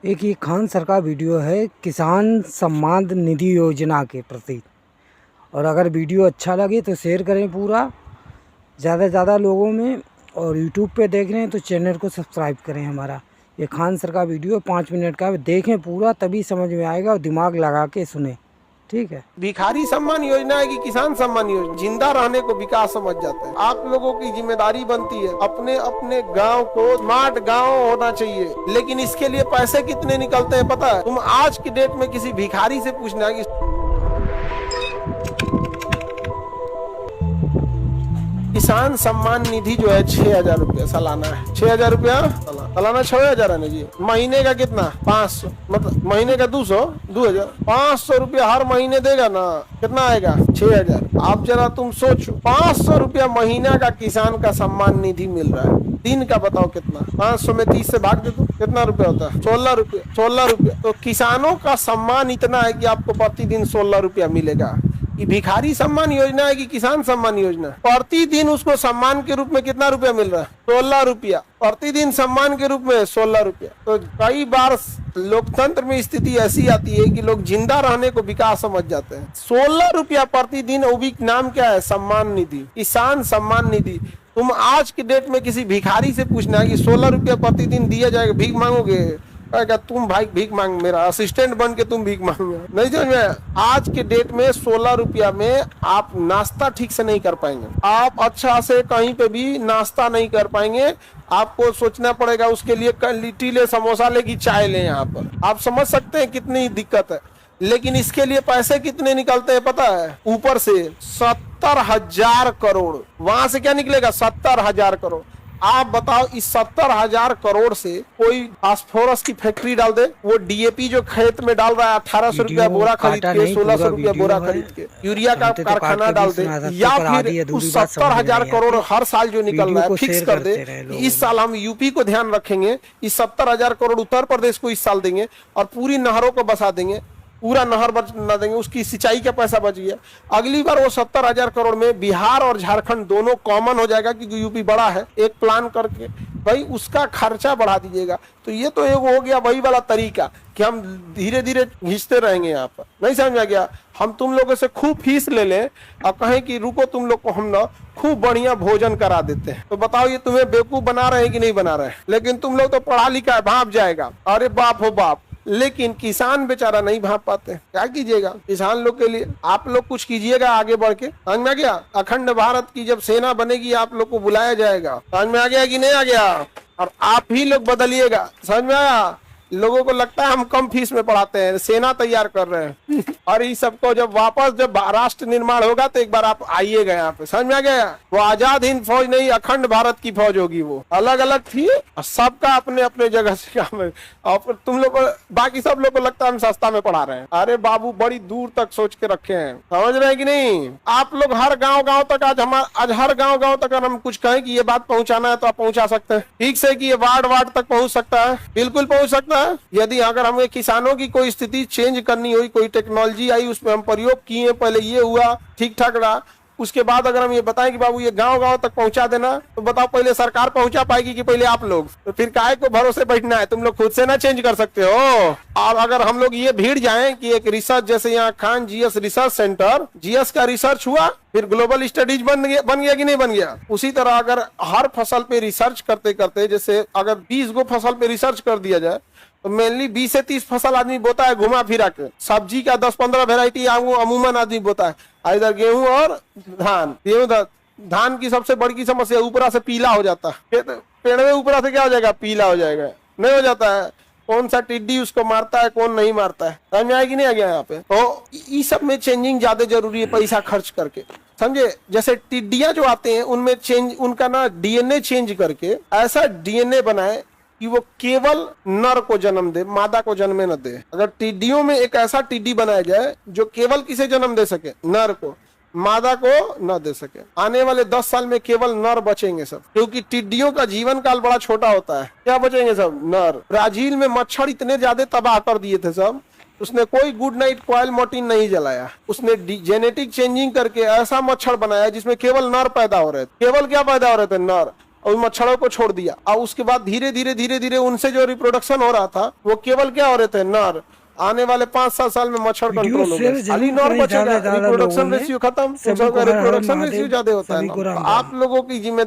एक ये खान सर का वीडियो है किसान सम्मान निधि योजना के प्रति। और अगर वीडियो अच्छा लगे तो शेयर करें पूरा ज़्यादा से ज़्यादा लोगों में। और यूट्यूब पे देख रहे हैं तो चैनल को सब्सक्राइब करें हमारा। ये खान सर का वीडियो 5 मिनट का, देखें पूरा तभी समझ में आएगा और दिमाग लगा के सुने, ठीक है। भिखारी सम्मान योजना है कि किसान सम्मान योजना, जिंदा रहने को विकास समझ जाता है। आप लोगों की जिम्मेदारी बनती है अपने अपने गांव को स्मार्ट गांव होना चाहिए, लेकिन इसके लिए पैसे कितने निकलते हैं पता है? तुम आज की डेट में किसी भिखारी से पूछना कि किसान सम्मान निधि जो है 6,000 रुपया सालाना है। 6,000 रुपया सालाना 6,000 है ना जी। महीने का कितना? 500, मतलब महीने का 2,000 500 रुपया हर महीने देगा ना, कितना आएगा? 6,000। आप जरा तुम सोचो, 500 रुपया महीना का किसान का सम्मान निधि मिल रहा है। दिन का बताओ कितना? 500 में 30 से भाग दे दो, कितना रुपया होता है? 16 रुपया। 16 रुपया। तो किसानों का सम्मान इतना है कि आपको प्रतिदिन 16 रुपया मिलेगा। ये भिखारी सम्मान योजना है कि किसान सम्मान योजना? प्रतिदिन उसको सम्मान के रूप में कितना रुपया मिल रहा है? 16 रुपया प्रतिदिन सम्मान के रूप में, 16 रुपया। तो कई बार लोकतंत्र में स्थिति ऐसी आती है कि लोग जिंदा रहने को विकास समझ जाते हैं। 16 रुपया प्रतिदिन, वो भी नाम क्या है? सम्मान निधि, किसान सम्मान निधि। तुम आज की डेट में किसी भिखारी से पूछना है कि 16 रुपया प्रतिदिन दिया जाएगा, भीख मांगोगे? कहेगा तुम भाई भीख मांग, मेरा असिस्टेंट बन के तुम भीख मांगोगे? नहीं समझ में? आज के डेट में 16 रुपया में आप नाश्ता ठीक से नहीं कर पाएंगे, आप अच्छा से कहीं पे भी नाश्ता नहीं कर पाएंगे। आपको सोचना पड़ेगा उसके लिए, लिट्टी ले, समोसा ले कि चाय ले। यहाँ पर आप समझ सकते हैं कितनी दिक्कत है। लेकिन इसके लिए पैसे कितने निकलते हैं पता है? ऊपर से 70,000 करोड़। वहां से क्या निकलेगा? 70,000 करोड़। आप बताओ, इस 70,000 करोड़ से कोई फास्फोरस की फैक्ट्री डाल दे, वो डीएपी जो खेत में डाल रहा है 1,800 रुपया बोरा खरीद के, 1,600 रुपया बोरा खरीद के, यूरिया का कारखाना डाल दे, या फिर उस 70,000 करोड़ हर साल जो निकल रहा है फिक्स कर दे। इस साल हम यूपी को ध्यान रखेंगे, इस 70,000 करोड़ उत्तर प्रदेश को इस साल देंगे और पूरी नहरों को बसा देंगे, पूरा नहर बना देंगे, उसकी सिंचाई का पैसा बच गया। अगली बार वो 70,000 करोड़ में बिहार और झारखंड दोनों कॉमन हो जाएगा क्योंकि यूपी बड़ा है। एक प्लान करके भाई उसका खर्चा बढ़ा दीजिएगा। तो ये तो एक हो गया वही वाला तरीका कि हम धीरे धीरे घिसते रहेंगे। यहाँ पर नहीं समझ में आ गया? हम तुम लोगों से खूब फीस ले लें और कहें कि रुको तुम लोग को हम ना खूब बढ़िया भोजन करा देते हैं, तो बताओ ये तुम्हें बेवकूफ बना रहे हैं कि नहीं बना रहे हैं? लेकिन तुम लोग तो पढ़ा लिखा है, भाप जाएगा, अरे बाप हो बाप। लेकिन किसान बेचारा नहीं भाप पाते। क्या कीजिएगा किसान लोग के लिए? आप लोग कुछ कीजिएगा आगे बढ़ के। समझ में आ गया? अखंड भारत की जब सेना बनेगी आप लोग को बुलाया जाएगा। समझ में आ गया कि नहीं आ गया? और आप ही लोग बदलिएगा। समझ में आया? लोगों को लगता है हम कम फीस में पढ़ाते हैं, सेना तैयार कर रहे हैं। और इस सबको जब राष्ट्र निर्माण होगा तो एक बार आप आइएगा यहाँ पे। समझ में आ गया? वो आजाद हिंद फौज नहीं, अखंड भारत की फौज होगी। वो अलग अलग थी और सबका अपने अपने जगह से काम है। और तुम लोग को, बाकी सब लोग को लगता है हम सस्ता में पढ़ा रहे हैं। अरे बाबू बड़ी दूर तक सोच के रखे हैं। समझ रहे हैं कि नहीं? आप लोग हर गाँव तक, आज हर गाँव तक अगर हम कुछ कहें कि ये बात पहुंचाना है तो आप पहुंचा सकते हैं ठीक से, कि ये वार्ड तक पहुंच सकता है, बिल्कुल पहुंच सकता है। यदि अगर हमें किसानों की कोई स्थिति चेंज करनी हुई, कोई टेक्नोलॉजी आई, उसमें हम प्रयोग किए, पहले ये हुआ ठीक ठाक रहा, उसके बाद अगर हम ये बताएं कि बाबू ये गांव तक पहुंचा देना, तो बताओ पहले सरकार पहुंचा पाएगी कि पहले आप लोग? तो फिर काहे को भरोसे बैठना है? तुम लोग खुद से ना चेंज कर सकते हो? और अगर हम लोग ये भीड़ जाएं कि एक रिसर्च, जैसे यहाँ Khan GS research centre, GS का रिसर्च हुआ, फिर ग्लोबल स्टडीज बन गया कि नहीं बन गया? उसी तरह अगर हर फसल पे रिसर्च करते करते, जैसे अगर 20 गो फसल पे रिसर्च कर दिया जाए तो मेनली 20 से 30 फसल आदमी बोता है घुमा फिरा के। सब्जी का 10-15 वेराइटी अमूमन आदमी बोता है, इधर गेहूं और धान की सबसे बड़ी समस्या ऊपरा से पीला हो जाता है। पेड़ में ऊपरा से क्या हो जाएगा? पीला हो जाएगा। नहीं हो जाता है? कौन सा टिड्डी उसको मारता है, कौन नहीं मारता है? समझ में आएगी नहीं आ गया यहाँ पे? तो इस सब में चेंजिंग ज्यादा जरूरी है, पैसा खर्च करके। समझे? जैसे टिड्डियां जो आते हैं उनमें चेंज, उनका ना डीएनए चेंज करके ऐसा डीएनए बनाए कि वो केवल नर को जन्म दे, मादा को जन्म न दे। अगर टिड्डियों में एक ऐसा टिड्डी बनाया जाए जो केवल किसे जन्म दे सके? नर को, मादा को न दे सके। आने वाले 10 साल में केवल नर बचेंगे सब, क्योंकि टिड्डियों का जीवन काल बड़ा छोटा होता है। क्या बचेंगे? सब नर। ब्राजील में मच्छर इतने ज्यादा तबाह कर दिए थे सब, उसने कोई गुड नाइट कॉयल मोर्टिन नहीं जलाया। उसने जेनेटिक चेंजिंग करके ऐसा मच्छर बनाया जिसमें केवल नर पैदा हो रहे थे। केवल क्या पैदा हो रहे थे? नर। और उन मच्छरों को छोड़ दिया, और उसके बाद धीरे धीरे उनसे जो रिप्रोडक्शन हो रहा था वो केवल क्या हो रहे थे, नर। आने वाले 5-7 साल में मच्छर कंट्रोल हो गया, खाली नर बचेगा, रिप्रोडक्शन रेशियो खत्म, रिप्रोडक्शन रेशियो ज्यादा होता है। आप लोगों की जिम्मेदारी